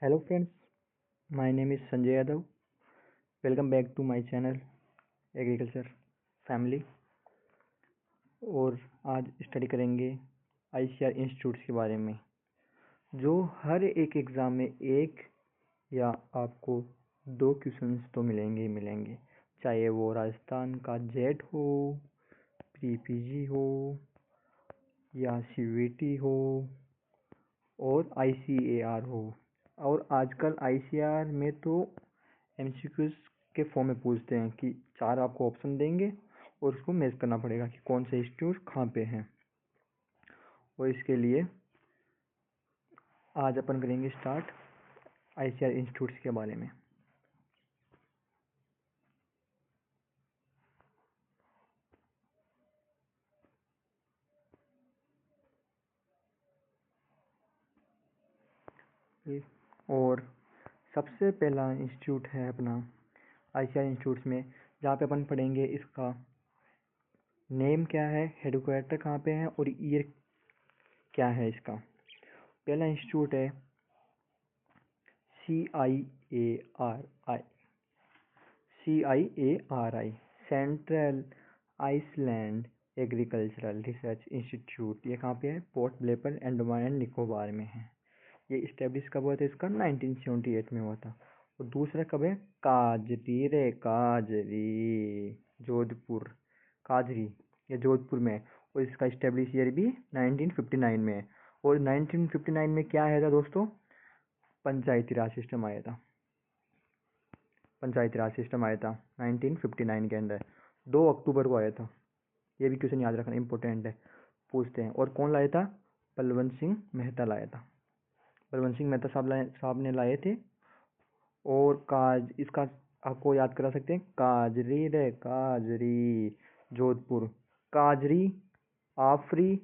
Hello friends, my name is Sanjay Yadav. Welcome back to my channel agriculture family. और आज study करेंगे ICR institutes के बारे में, जो हर एक एग्ज़ाम में एक या आपको दो क्वेश्चंस तो मिलेंगे ही मिलेंगे, चाहे वो राजस्थान का जेट हो, पीपीजी हो या सीवीटी हो और आईसीएआर हो। और आजकल आईसीआर में तो एमसीक्यूज के फॉर्म में पूछते हैं कि चार आपको ऑप्शन देंगे और उसको मैच करना पड़ेगा कि कौन से इंस्टीट्यूट कहाँ पे हैं। और इसके लिए आज अपन करेंगे स्टार्ट आईसीआर इंस्टीट्यूट्स के बारे में। और सबसे पहला इंस्टीट्यूट है अपना आईसीआर इंस्टीट्यूट्स में, जहाँ पे अपन पढ़ेंगे इसका नेम क्या है, हेडक्वार्टर कहाँ पे है और ईयर क्या है इसका। पहला इंस्टीट्यूट है CIARI central island agricultural research institute. ये कहाँ पे है? पोर्ट ब्लेयर अंडमान एंड निकोबार में है। ये इस्टेब्लिश कब हुआ था? इसका 1978 में हुआ था। और दूसरा कब है? काजरी जोधपुर, काजरी ये जोधपुर में है। और इसका इस्टेब्लिश ईयर भी 1959 में है। और 1959 में क्या आया था दोस्तों? पंचायती राज सिस्टम आया था। पंचायती राज सिस्टम आया था 1959 के अंदर, 2 अक्टूबर को आया था। ये भी क्वेश्चन याद रखना इंपॉर्टेंट है, पूछते हैं। और कौन लाया था? बलवंत सिंह मेहता लाया था। बलवंत सिंह मेहता साहब ने लाए थे। और इसका आपको याद करा सकते हैं, काजरी जोधपुर, काजरी आफरी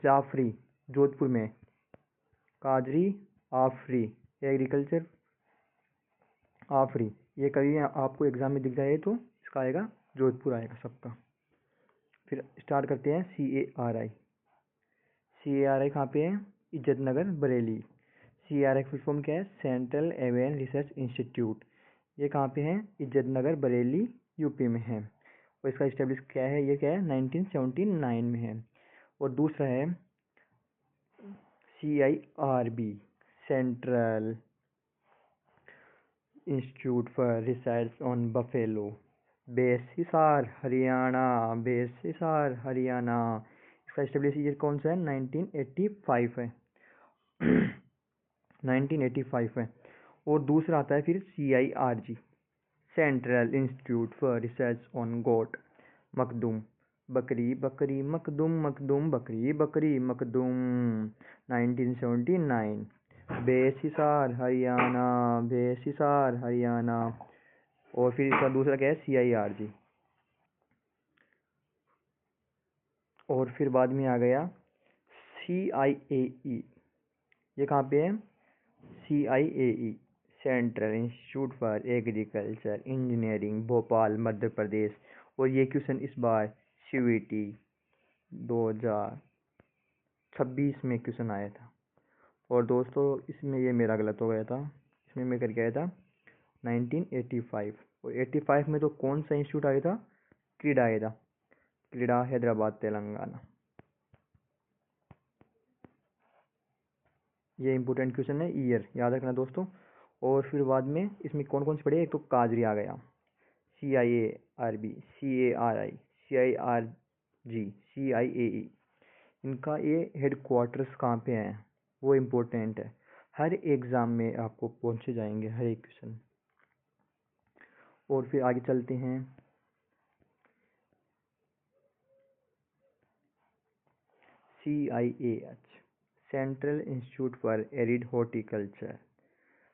जाफरी जोधपुर में, काजरी आफरी एग्रीकल्चर आफरी। ये कभी आपको एग्जाम में दिख जाए तो इसका आएगा जोधपुर आएगा सबका। फिर स्टार्ट करते हैं CARI। CARI कहाँ पे है? इज्जत नगर बरेली। CARI फुल फॉर्म क्या है? Central avian research institute. ये कहाँ पे है? इज्जत नगर बरेली यूपी में है। और इसका इस्टेब्लिश क्या है? ये क्या है? 1979 में है। और दूसरा है CIRB central institute for research on buffalo, Hisar Haryana. इसका इस्टेब्लिश ईयर कौन सा है? 1985 है। 1985 है। और दूसरा आता है फिर CIRG central institute for research on goat Makhdoom, बकरी मखदूम 1979। हिसार हरियाणा। और फिर इसका दूसरा क्या है? CIRG। और फिर बाद में आ गया CIAE। ये कहाँ पे है? CIAE central institute for agriculture engineering Bhopal Madhya Pradesh. और ये क्वेश्चन इस बार CVT 2026 में क्वेश्चन आया था। और दोस्तों इसमें ये मेरा गलत हो गया था, इसमें मैं करके आया था 1985। और 85 में तो कौन सा इंस्टीट्यूट आया था? क्रीडा आया था, क्रीडा हैदराबाद तेलंगाना। ये इंपॉर्टेंट क्वेश्चन है, ईयर याद रखना दोस्तों। और फिर बाद में इसमें कौन कौन से पढ़े? एक तो काजरी आ गया, CIARB CARI CIRG CIAE। इनका ये हेडक्वार्टर्स कहाँ पे हैं वो इम्पोर्टेंट है, हर एग्ज़ाम में आपको पहुँचे जाएंगे हर एक क्वेश्चन। और फिर आगे चलते हैं CIAH central institute for arid horticulture.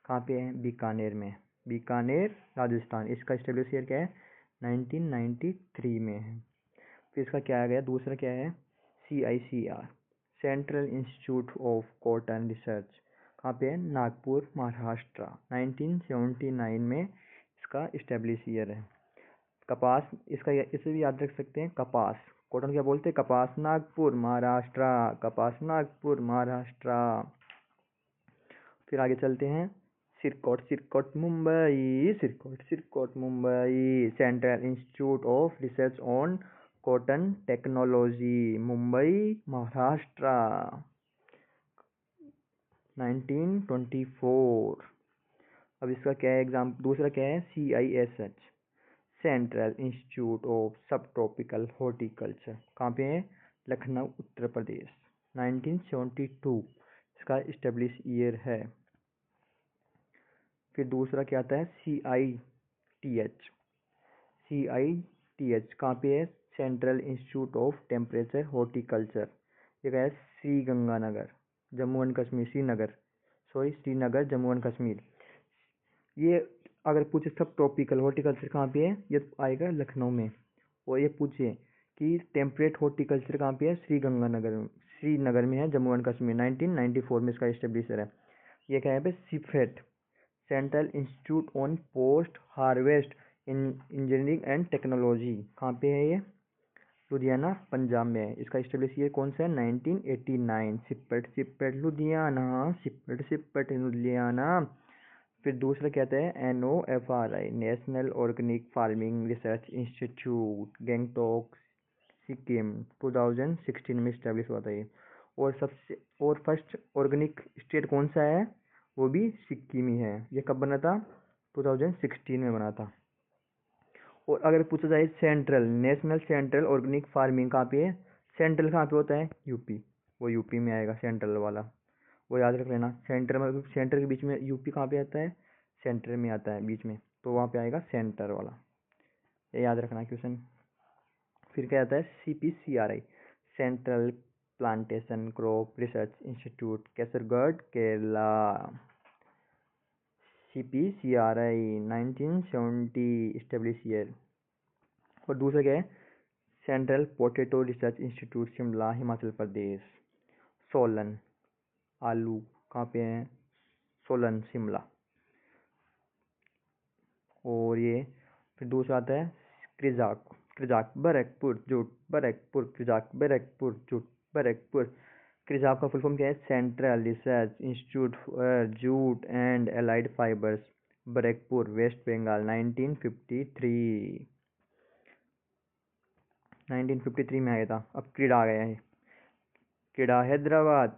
कहाँ पे है? बीकानेर में, बीकानेर राजस्थान। इसका इस्टेब्लिश ईयर क्या है? 1993 में है। फिर इसका क्या आ गया? दूसरा क्या है? CICR central institute of cotton research. कहाँ पे है? नागपुर महाराष्ट्र। 1979 में इसका इस्टेब्लिश ईयर है। कपास, इसका इसे भी याद रख सकते हैं, कपास कॉटन क्या बोलते हैं? कपास नागपुर महाराष्ट्र, कपास नागपुर महाराष्ट्र। फिर आगे चलते हैं Sirkot Mumbai. Central institute of research on cotton technology, Mumbai Maharashtra, 1924। अब इसका क्या है एग्जाम, दूसरा क्या है, CISH, सेंट्रल इंस्टीट्यूट ऑफ सब ट्रॉपिकल हॉर्टिकल्चर, कहाँ पे है, लखनऊ उत्तर प्रदेश, 1972 इसका इस्टेब्लिश ईयर है। फिर दूसरा क्या आता है, CITH कहाँ पे है, central institute of temperature horticulture, ये क्या है, श्रीगंगानगर जम्मू एंड कश्मीर, श्रीनगर जम्मू एंड कश्मीर। ये अगर पूछे सब ट्रॉपिकल हॉर्टिकल्चर कहाँ पे है, ये आएगा लखनऊ में। और ये पूछे कि टेम्परेट हॉर्टिकल्चर कहाँ पे है, श्रीनगर में है जम्मू एंड कश्मीर, 1994 में इसका एस्टेब्लिशर है। ये क्या है पे, CIPHET, central institute on post harvest engineering and technology, कहाँ पे है ये, लुधियाना पंजाब में है। इसका एस्टेब्लिश ईयर कौन सा है, 1989। सिपेट लुधियाना। फिर दूसरा कहते हैं NOFRI, national organic farming research institute, Gangtok Sikkim, 2016 में इस्टेब्लिश हुआ था ये। और फर्स्ट ऑर्गेनिक स्टेट कौन सा है, वो भी सिक्किम ही है। ये कब बना था, 2016 में बना था। और अगर पूछा जाए नेशनल सेंट्रल ऑर्गेनिक फार्मिंग कहाँ पे है, सेंट्रल कहाँ पे होता है, यूपी, वो यूपी में आएगा सेंट्रल वाला, वो याद रख लेना। सेंटर के बीच में यूपी कहाँ पे आता है, सेंटर में आता है बीच में, तो वहाँ पे आएगा सेंटर वाला, ये याद रखना क्वेश्चन। फिर क्या आता है, CPCRI, central plantation crop research institute, Kasaragod Kerala, CPCRI 1970 establish year. और दूसरा क्या है, central potato research institute Shimla Himachal Pradesh, Solan, आलू कहाँ पे हैं, सोलन शिमला। और ये फिर दूसरा आता है क्रिजाक बरकपुर। क्रिजाक का फुल फॉर्म क्या है, central research institute for jute and allied fibres, Barrackpore West Bengal, 1953 में आया था। अब क्रीडा आ गया है, क्रीडा Hyderabad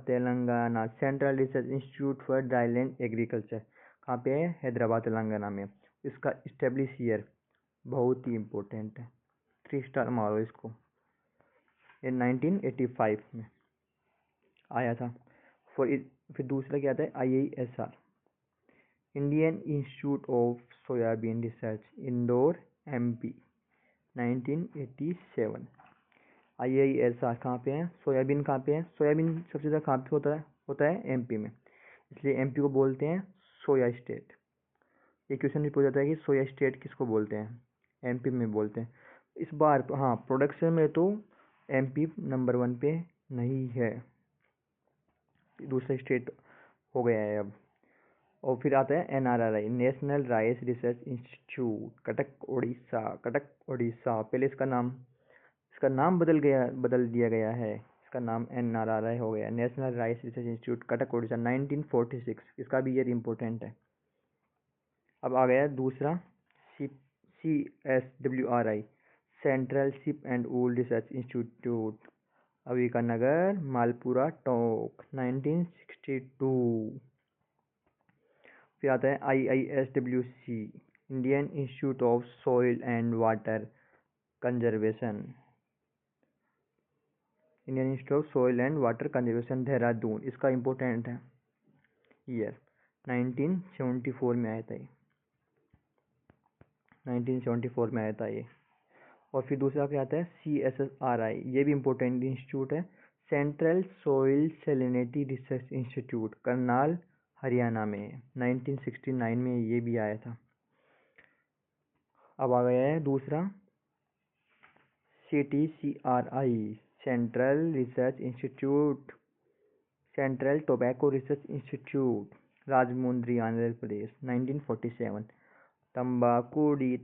Telangana, central research institute for dryland agriculture, कहाँ पे है, हैदराबाद तेलंगाना में। इसका इस्टेब्लिश ईयर बहुत ही इम्पोर्टेंट है, 3 स्टार मारो इसको, ये 1985 में आया था। फिर दूसरा क्या आता है, IISR, Indian institute of soybean research, Indore MP, 1987। IISR कहाँ पे है, सोयाबीन कहाँ पे है, सोयाबीन सबसे ज़्यादा कहाँ पे होता है MP में, इसलिए MP को बोलते हैं सोया स्टेट। ये क्वेश्चन भी पूछा जाता है कि सोया स्टेट किसको बोलते हैं, MP में बोलते हैं। इस बार हाँ, प्रोडक्शन में तो MP नंबर 1 पे नहीं है, दूसरा स्टेट हो गया है अब। और फिर आता है NRRI, national rice research institute, Cuttack Orissa. पहले इसका नाम बदल दिया गया है, इसका नाम NRRI हो गया, national rice research institute, Cuttack Orissa, 1946। इसका भी ईयर इम्पोर्टेंट है। अब आ गया दूसरा, CSWRI, central ship and wool research institute, Avikanagar Malpura Tonk, 1962। फिर आता है IISWC, Indian institute of soil and water conservation, Dehradun. इसका इम्पोर्टेंट है ईयर, 1974 में आया था ये, 1974 में आया था ये। और फिर दूसरा क्या आता है, CSSRI, ये भी इम्पोर्टेंट इंस्टीट्यूट है, central soil salinity research institute, Karnal Haryana में, 1969 में ये भी आया था। अब आ गया है दूसरा, CTCRI, central tobacco research institute, Rajahmundry Andhra Pradesh, 1947। तंबाकुड़ी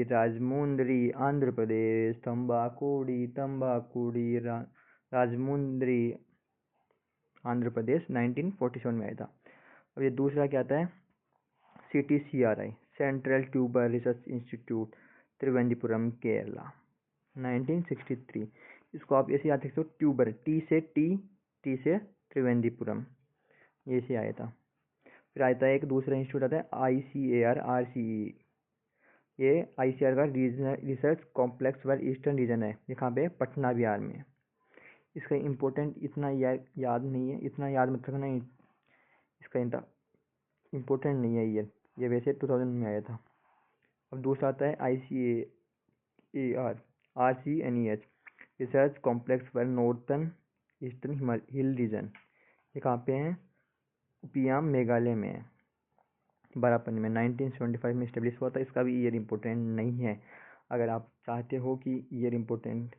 राजमुंद्री आंध्र प्रदेश, राजमुंद्री आंध्र प्रदेश 1947 में आया था। अब ये दूसरा क्या आता है, CTCRI, central tuber research institute, Thiruvananthapuram, Kerala, 1963। इसको आप ऐसे याद रख सकते हो, ट्यूबर, टी से त्रिवेंद्रपुरम, ये से आया था। फिर आता है एक दूसरा इंस्टीट्यूट आता है ICAR-RCE, ये ICAR का regional research complex for eastern region है, ये कहाँ पे है, पटना बिहार में। इसका इम्पोर्टेंट इतना याद नहीं है, इतना याद मत रखना, इसका इम्पोर्टेंट नहीं है ये वैसे 2000 में आया था। अब दूसरा आता है ICAR-RCNEH, research complex for northern eastern hill region, ये कहाँ पे है, उपियाम मेघालय में है, बारापन में, 1975 में इस्टेब्लिश हुआ था। इसका भी ईयर इम्पोर्टेंट नहीं है। अगर आप चाहते हो कि ईयर इम्पोर्टेंट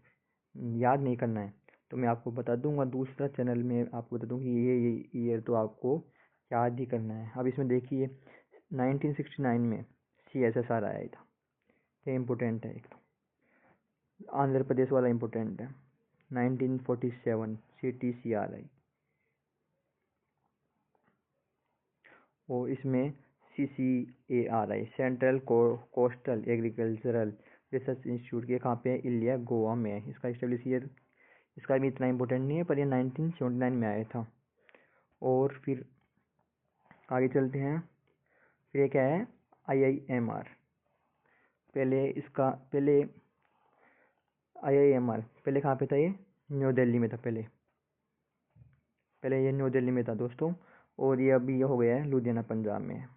याद नहीं करना है तो मैं आपको बता दूंगा, दूसरा चैनल में आपको बता दूंगी ये ईयर तो आपको याद ही करना है। अब इसमें देखिए 1969 में CSSR आया था, ये इम्पोर्टेंट है। एक तो आंध्र प्रदेश वाला इम्पोर्टेंट है। 1947 CTCRI, और इसमें CCARI, central coastal agricultural research institute, के कहाँ पे है, इलिया, गोवा में है। इसका इस्टेब्लिश ईयर इसका भी इतना इम्पोर्टेंट नहीं है, पर ये 1979 में आया था। और फिर आगे चलते हैं, फिर ये क्या है, IIMR। पहले IIMR पहले कहाँ पे था, ये न्यू दिल्ली में था। पहले ये न्यू दिल्ली में था दोस्तों, और ये अभी ये हो गया है लुधियाना, पंजाब में।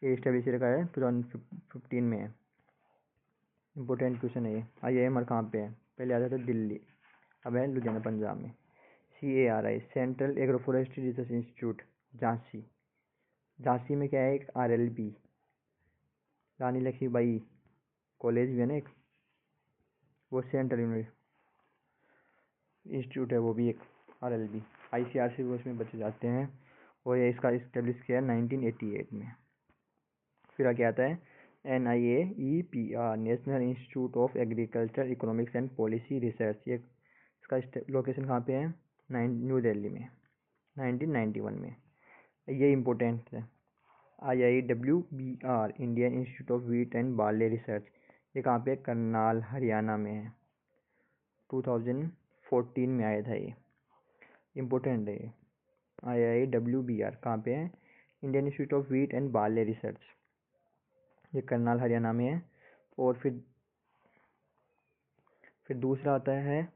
ये इस्टेब्लिश का है 2015 में है। इम्पोर्टेंट क्वेश्चन है ये। IIMR कहाँ पे है, पहले आता था दिल्ली, अब है लुधियाना, पंजाब में। CARI, central agro forestry research institute, Jhansi में क्या है, एक RLB, रानी लक्ष्मीबाई कॉलेज भी है ना एक, वो सेंट्रल इंस्टीट्यूट है, वो भी एक RLB। ICAR से वो इसमें बचे जाते हैं, और ये इसका इस्टेब्लिश किया 1988 में। फिर आगे आता है NIAEPR, national institute of agriculture economics and policy research, ये इसका लोकेशन कहाँ पे है, न्यू दिल्ली में, 1991 में। ये इम्पोर्टेंट है। IIWBR, Indian institute of wheat and barley research, ये कहाँ पे, करनाल, हरियाणा में है, 2014 में आया था। ये इम्पोर्टेंट है ये। IIWBR कहाँ पे है, Indian institute of wheat and barley research, ये करनाल, हरियाणा में है। और फिर दूसरा आता है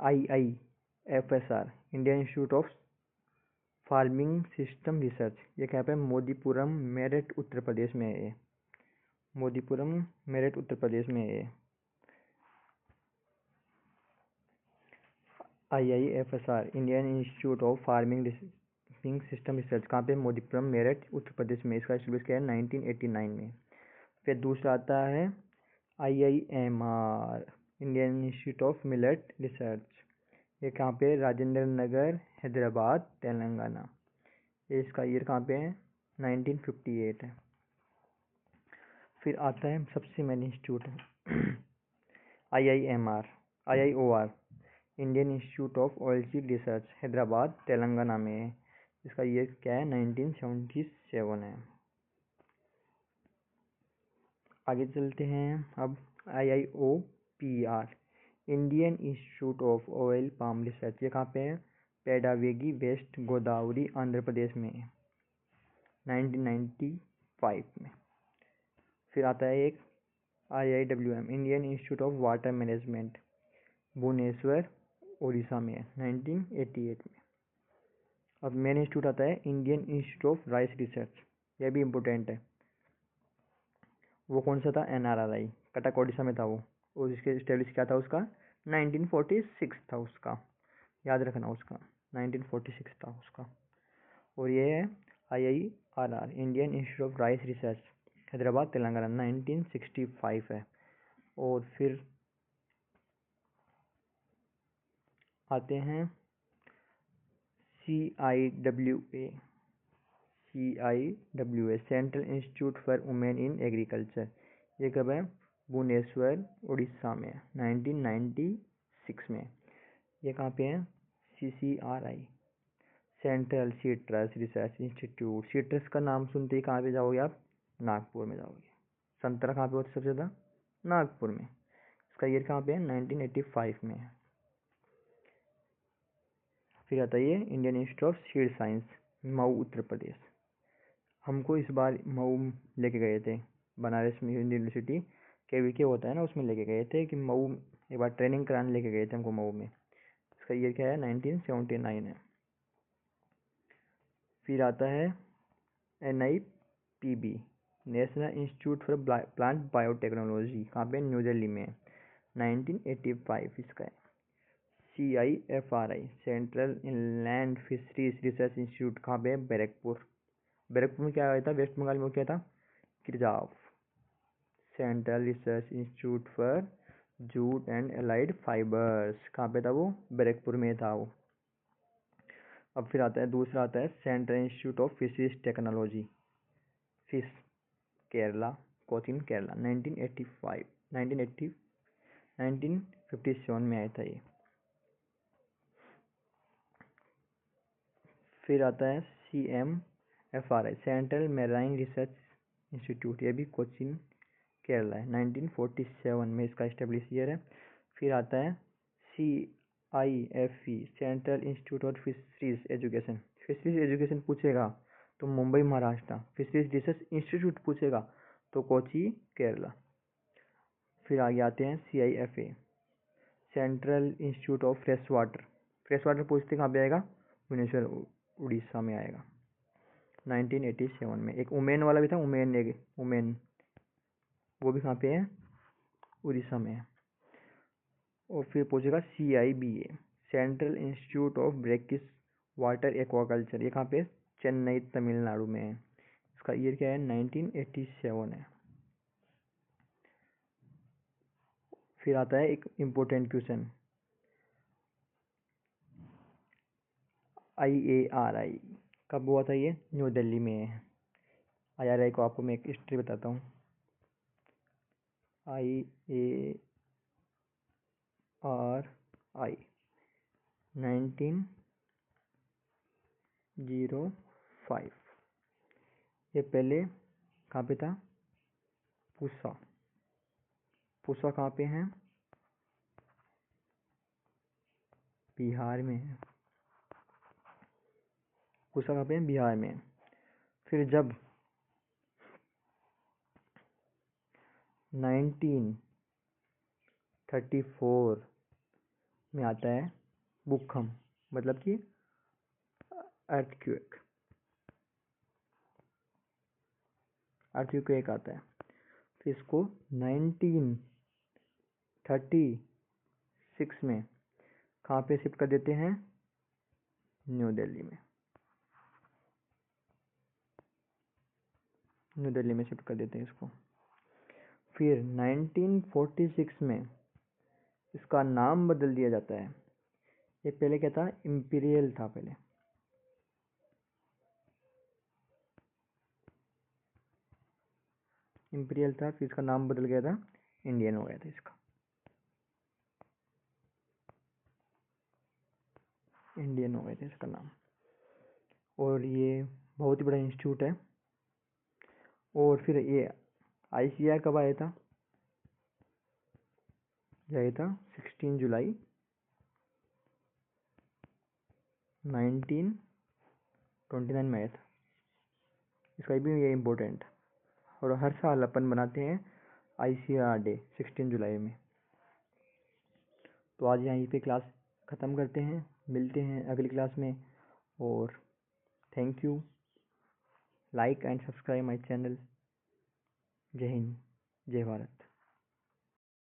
IIFSR, Indian institute of farming system research, ये कहाँ पे, मोदीपुरम, मेरठ, उत्तर प्रदेश में है। मोदीपुरम, मेरठ, उत्तर प्रदेश में है। IIFSR, Indian institute of farming system research, कहाँ पे, मोदीपुरम, मेरठ, उत्तर प्रदेश में। इसका इस्टेब्लिश किया है 1989 में। फिर दूसरा आता है IIMR, Indian institute of millet research, ये कहाँ पे, राजेंद्र नगर, हैदराबाद, तेलंगाना। ये इसका ईयर कहाँ पे है, 1958 है। फिर आता है सबसे मेन इंस्टीट्यूट है IIOR, Indian institute of oilseed research, Hyderabad, Telangana में है। इसका ईयर क्या है, 1977 है। आगे चलते हैं अब IIOPR, Indian institute of oil palm research, ये कहाँ पे है, पेडावेगी, वेस्ट गोदावरी, आंध्र प्रदेश में है, 1995 में। फिर आता है एक IIWM, Indian institute of water management, Bhubaneswar, Orissa में है, 1988 में। अब मेन इंस्टीट्यूट आता है Indian institute of rice research, यह भी इम्पोर्टेंट है। वो कौन सा था, NRRI, कटक, ओडिशा में था वो, और इसके इस्टेब्लिश क्या था उसका, 1946 था उसका, याद रखना उसका, 1946 था उसका। और ये है IIRR, Indian institute of rice research, Hyderabad, Telangana, 1965 है। और फिर आते हैं CIWA, central institute for women in agriculture, ये कब है, भुवनेश्वर, उड़ीसा में, 1996 में। ये कहाँ पे है, CCRI, central citrus research institute. Citrus का नाम सुनते ही कहाँ पे जाओगे आप? नागपुर में जाओगे। संतरा कहाँ पे होता है सबसे ज़्यादा? नागपुर में। इसका ईयर कहाँ पे है? 1985 में है। फिर आता है ये Indian institute of seed science, Mau Uttar Pradesh. हमको इस बार मऊ लेके गए थे, बनारस में यूनिवर्सिटी के होता है ना, उसमें लेके गए थे कि मऊ एक बार ट्रेनिंग कराने लेके गए थे हमको मऊ में। इसका ईयर क्या है? 1979 है। फिर आता है NIPB, national institute for plant biotechnology, कहाँ पे? न्यू दिल्ली में, 1985 इसका है। CIFRI, central inland fisheries research institute, कहाँ पे? बैरकपुर। बैरकपुर में क्या आया था? वेस्ट बंगाल में क्या था? किरजाव। Central research institute for jute and allied fibres, कहाँ पे था वो? बैरकपुर में था वो। अब फिर आता है दूसरा, आता है central institute of fisheries technology, fish, Kerala, Cochin Kerala, 1957 में आया था ये। फिर आता है CMFRI, central marine research institute, ये भी कोचीन केरला है, 1947 में इसका एस्टेब्लिश ईयर है। फिर आता है CIFE, central institute of fisheries education. Fisheries education पूछेगा तो Mumbai Maharashtra, fisheries research institute पूछेगा तो कोची केरला। फिर आगे आते हैं CIFA, central institute of fresh water. Fresh water पूछते कहाँ पे आएगा? भुवनेश्वर उड़ीसा में आएगा, 1987 में। एक उमेन वाला भी था, उमेन वो भी कहाँ पे है? उड़ीसा में है। और फिर पूछेगा CIBA, central institute of brackish water aquaculture, ये कहाँ पे? चेन्नई तमिलनाडु में है। इसका ईयर क्या है? 1987 है। फिर आता है एक इम्पोर्टेंट क्वेश्चन, IARI कब हुआ था? ये न्यू दिल्ली में है। IRI को आपको मैं एक हिस्ट्री बताता हूँ। IARI 1905। ये पहले कहाँ पे था? पूसा। पूसा कहाँ पे है? बिहार में है। पूसा कहाँ पे है? बिहार में। फिर जब 1934 में आता है भूकंप, मतलब कि अर्थक्वेक आता है। फिर इसको 1936 में कहाँ पे शिफ्ट कर देते हैं? न्यू दिल्ली में। न्यू दिल्ली में शिफ्ट कर देते हैं इसको। फिर 1946 में इसका नाम बदल दिया जाता है। ये पहले क्या था? इम्पीरियल था पहले। इम्पीरियल था, फिर इसका नाम बदल गया था, इंडियन हो गया था इसका। इंडियन हो गया था इसका नाम। और ये बहुत ही बड़ा इंस्टीट्यूट है। और फिर ये ICAR कब आया था? ये आया था 16 जुलाई 1929 में आया था। इसका भी ये इम्पोर्टेंट। और हर साल अपन बनाते हैं ICAR डे 16 जुलाई में। तो आज यहीं पे क्लास ख़त्म करते हैं, मिलते हैं अगली क्लास में। और thank you, like and subscribe my channel. जय हिंद, जय भारत।